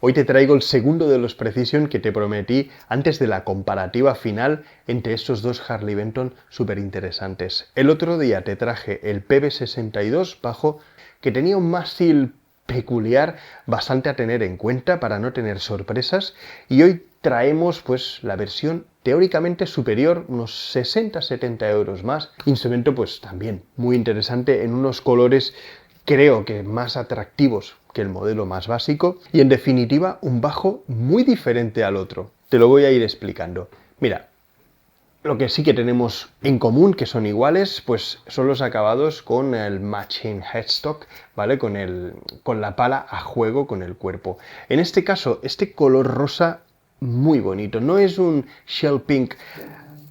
Hoy te traigo el segundo de los Precision que te prometí antes de la comparativa final entre estos dos Harley Benton súper interesantes. El otro día te traje el PB62 bajo que tenía un mástil peculiar bastante a tener en cuenta para no tener sorpresas, y hoy traemos pues la versión teóricamente superior, unos 60-70 euros más. Instrumento pues también muy interesante en unos colores creo que más atractivos que el modelo más básico, y en definitiva un bajo muy diferente al otro. Te lo voy a ir explicando. Mira, lo que sí que tenemos en común, que son iguales, pues son los acabados con el matching headstock, ¿vale? Con la pala a juego con el cuerpo. En este caso, este color rosa muy bonito. No es un shell pink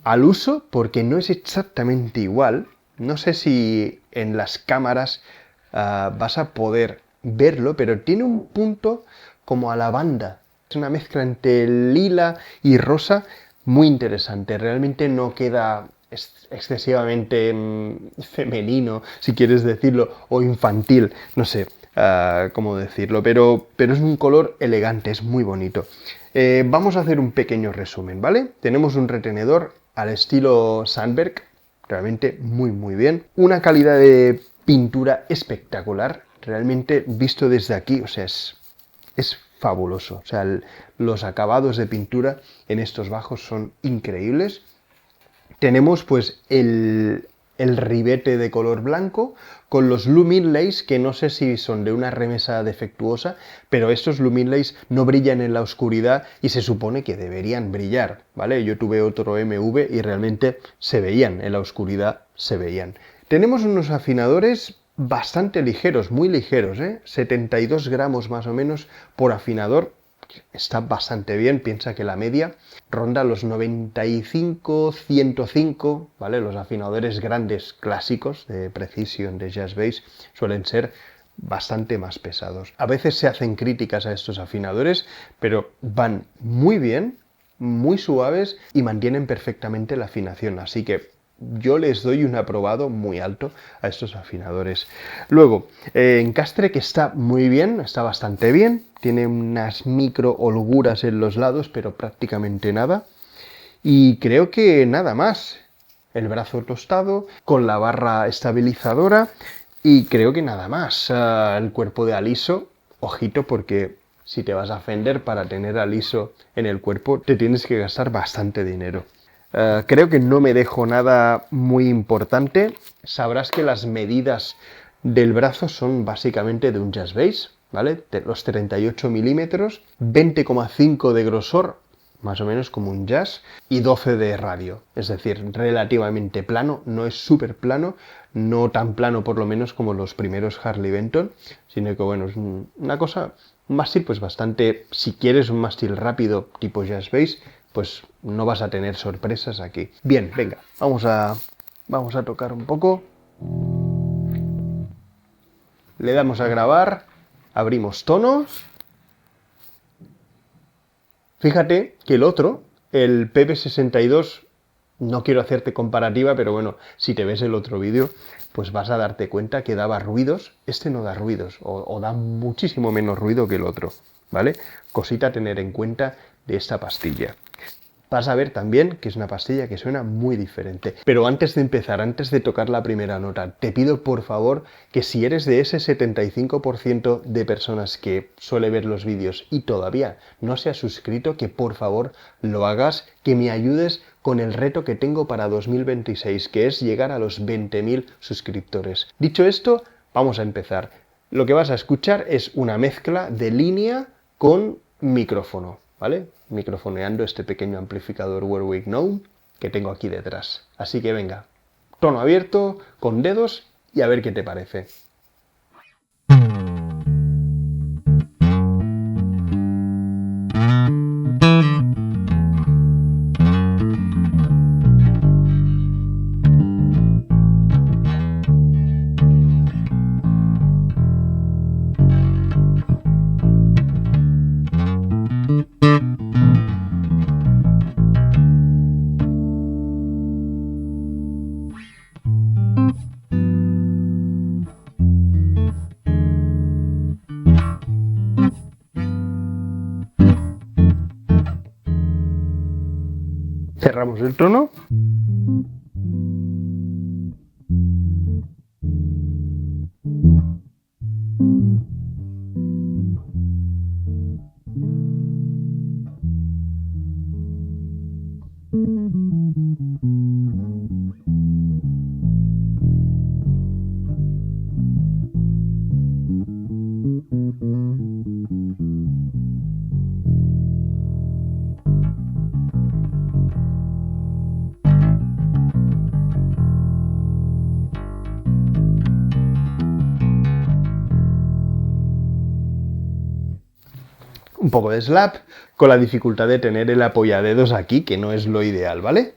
al uso, porque no es exactamente igual. No sé si en las cámaras vas a poder verlo, pero tiene un punto como a lavanda. Es una mezcla entre lila y rosa muy interesante. Realmente no queda excesivamente femenino, si quieres decirlo, o infantil, no sé cómo decirlo, pero es un color elegante, es muy bonito. Vamos a hacer un pequeño resumen, ¿vale? Tenemos un retenedor al estilo Sandberg, realmente muy bien. Una calidad de pintura espectacular, realmente visto desde aquí, o sea, es fabuloso. O sea, los acabados de pintura en estos bajos son increíbles. Tenemos pues el ribete de color blanco con los Luminlays, que no sé si son de una remesa defectuosa, pero estos Luminlays no brillan en la oscuridad y se supone que deberían brillar, ¿vale? Yo tuve otro MV y realmente se veían, en la oscuridad se veían. Tenemos unos afinadores bastante ligeros, muy ligeros, 72 gramos más o menos por afinador. Está bastante bien, piensa que la media ronda los 95, 105, ¿vale? Los afinadores grandes clásicos de Precision, de Jazz Bass, suelen ser bastante más pesados. A veces se hacen críticas a estos afinadores, pero van muy bien, muy suaves y mantienen perfectamente la afinación, así que yo les doy un aprobado muy alto a estos afinadores. Luego, encastre que está muy bien, está bastante bien, tiene unas micro holguras en los lados, pero prácticamente nada. Y creo que nada más. El brazo tostado, con la barra estabilizadora, y creo que nada más. El cuerpo de aliso, ojito, porque si te vas a Fender para tener aliso en el cuerpo, te tienes que gastar bastante dinero. Creo que no me dejo nada muy importante. Sabrás que las medidas del brazo son básicamente de un Jazz Bass, ¿vale? Los 38 milímetros, 20,5 de grosor, más o menos como un Jazz, y 12 de radio, es decir, relativamente plano, no es súper plano, no tan plano por lo menos como los primeros Harley Benton, sino que bueno, es una cosa, un mástil pues bastante, si quieres un mástil rápido tipo Jazz Bass, pues no vas a tener sorpresas aquí. Bien, venga, vamos a tocar un poco. Le damos a grabar, abrimos tono. Fíjate que el otro, el PB62, no quiero hacerte comparativa, pero bueno, si te ves el otro vídeo, pues vas a darte cuenta que daba ruidos. Este no da ruidos, o da muchísimo menos ruido que el otro, ¿vale? Cosita a tener en cuenta de esta pastilla. Vas a ver también que es una pastilla que suena muy diferente. Pero antes de empezar, antes de tocar la primera nota, te pido por favor que si eres de ese 75% de personas que suele ver los vídeos y todavía no se ha suscrito, que por favor lo hagas, que me ayudes con el reto que tengo para 2026, que es llegar a los 20.000 suscriptores. Dicho esto, vamos a empezar. Lo que vas a escuchar es una mezcla de línea con micrófono, ¿vale? Microfoneando este pequeño amplificador Warwick Gnome que tengo aquí detrás. Así que venga, tono abierto, con dedos, y a ver qué te parece. Cerramos el tono. Un poco de slap, con la dificultad de tener el apoyadedos aquí, que no es lo ideal, ¿vale?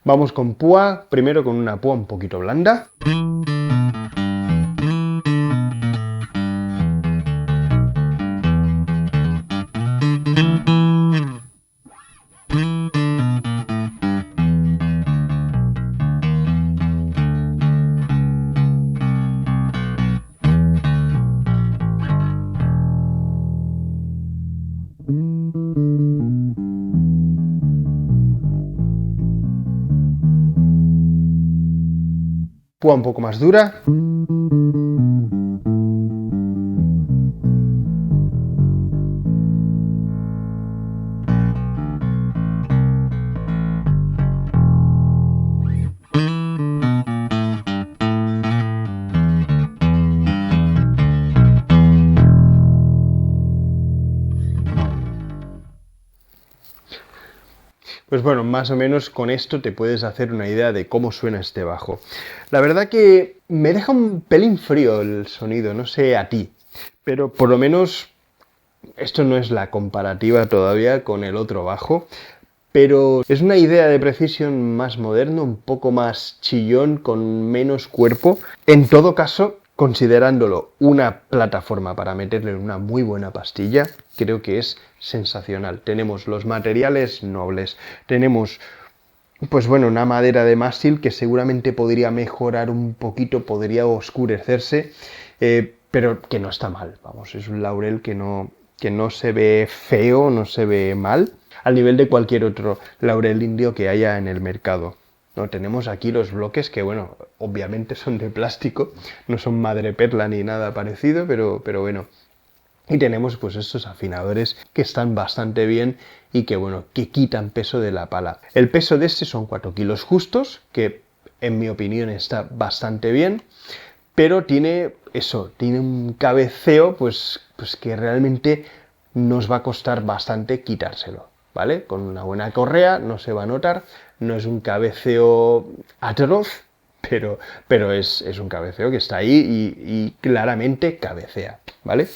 Vamos con púa, primero con una púa un poquito blanda. Púa un poco más dura. Pues bueno, más o menos con esto te puedes hacer una idea de cómo suena este bajo. La verdad que me deja un pelín frío el sonido, no sé a ti, pero por lo menos esto no es la comparativa todavía con el otro bajo, pero es una idea de Precision más moderno, un poco más chillón, con menos cuerpo. En todo caso, considerándolo una plataforma para meterle una muy buena pastilla, creo que es sensacional. Tenemos los materiales nobles, tenemos, pues bueno, una madera de mástil que seguramente podría mejorar un poquito, podría oscurecerse, pero que no está mal. Vamos, es un laurel que no se ve feo, no se ve mal, al nivel de cualquier otro laurel indio que haya en el mercado. ¿No? Tenemos aquí los bloques que, bueno, obviamente son de plástico, no son madreperla ni nada parecido, pero bueno. Y tenemos pues estos afinadores que están bastante bien y que, bueno, que quitan peso de la pala. El peso de este son 4 kilos justos, que en mi opinión está bastante bien, pero tiene eso, tiene un cabeceo pues que realmente nos va a costar bastante quitárselo, ¿vale? Con una buena correa no se va a notar, no es un cabeceo atroz, pero es un cabeceo que está ahí y claramente cabecea, ¿vale?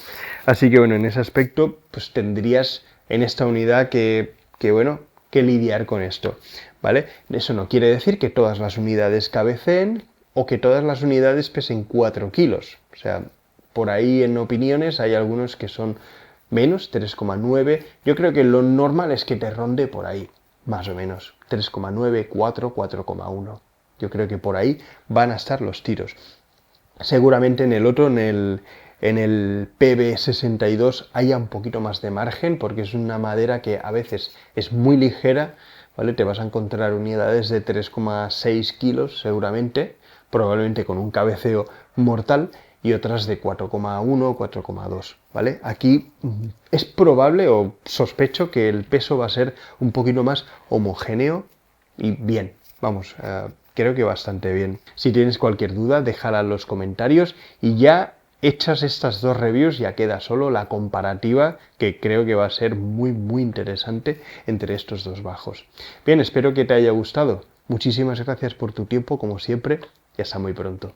Así que bueno, en ese aspecto pues tendrías en esta unidad que lidiar con esto, ¿vale? Eso no quiere decir que todas las unidades cabeceen o que todas las unidades pesen 4 kilos, o sea, por ahí en opiniones hay algunos que son menos, 3,9. Yo creo que lo normal es que te ronde por ahí, más o menos, 3,9, 4, 4,1. Yo creo que por ahí van a estar los tiros. Seguramente en el otro, en el PB62, haya un poquito más de margen, porque es una madera que a veces es muy ligera, ¿vale? Te vas a encontrar unidades de 3,6 kilos seguramente, probablemente con un cabeceo mortal, y otras de 4,1, 4,2, ¿vale? Aquí es probable o sospecho que el peso va a ser un poquito más homogéneo y bien, vamos, creo que bastante bien. Si tienes cualquier duda, déjala en los comentarios y ya hechas estas dos reviews ya queda solo la comparativa, que creo que va a ser muy muy interesante entre estos dos bajos. Bien, espero que te haya gustado. Muchísimas gracias por tu tiempo, como siempre, y hasta muy pronto.